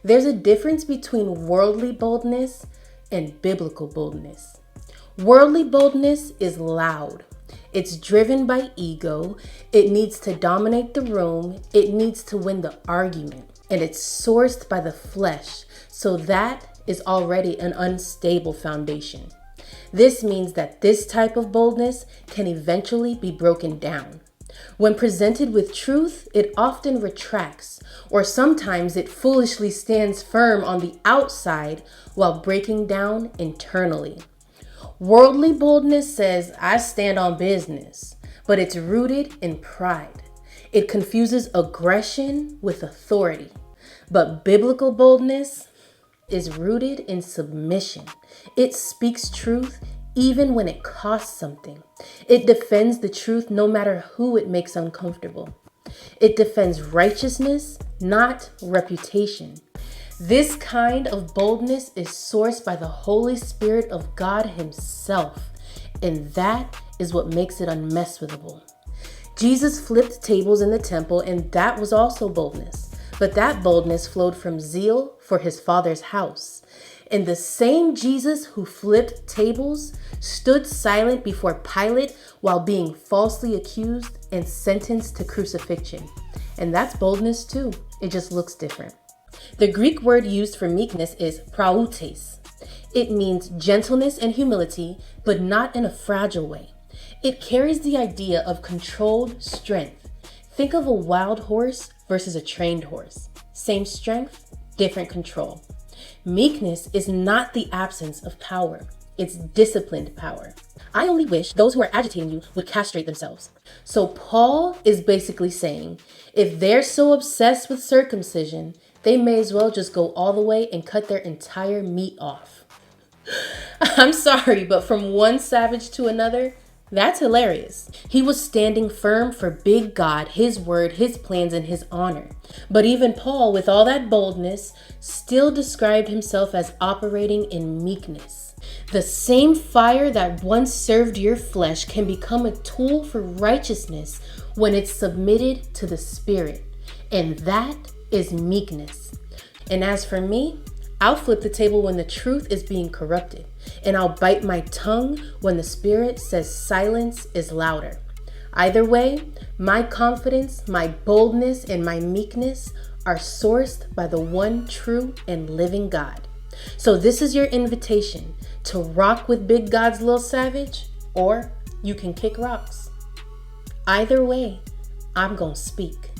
There's a difference between worldly boldness and biblical boldness. Worldly boldness is loud. It's driven by ego. It needs to dominate the room. It needs to win the argument. And it's sourced by the flesh. So that is already an unstable foundation. This means that this type of boldness can eventually be broken down. When presented with truth, it often retracts, or sometimes it foolishly stands firm on the outside while breaking down internally. Worldly boldness says, I stand on business, but it's rooted in pride. It confuses aggression with authority. But biblical boldness is rooted in submission. It speaks truth even when it costs something. It defends the truth no matter who it makes uncomfortable. It defends righteousness, not reputation. This kind of boldness is sourced by the Holy Spirit of God Himself, and that is what makes it unmessable. Jesus flipped tables in the temple, and that was also boldness. But that boldness flowed from zeal for His Father's house. And the same Jesus who flipped tables stood silent before Pilate while being falsely accused and sentenced to crucifixion. And that's boldness too. It just looks different. The Greek word used for meekness is prautes. It means gentleness and humility, but not in a fragile way. It carries the idea of controlled strength. Think of a wild horse versus a trained horse. Same strength, different control. Meekness is not the absence of power. It's disciplined power. I only wish those who are agitating you would castrate themselves. So Paul is basically saying, if they're so obsessed with circumcision, they may as well just go all the way and cut their entire meat off. I'm sorry, but from one savage to another, that's hilarious. He was standing firm for Big God, His word, His plans, and His honor. But even Paul, with all that boldness, still described himself as operating in meekness. The same fire that once served your flesh can become a tool for righteousness when it's submitted to the Spirit. And that is meekness. And as for me, I'll flip the table when the truth is being corrupted. And I'll bite my tongue when the Spirit says silence is louder. Either way, my confidence, my boldness, and my meekness are sourced by the one true and living God. So this is your invitation to rock with Big Gods Lil Savage, or you can kick rocks. Either way, I'm gonna speak.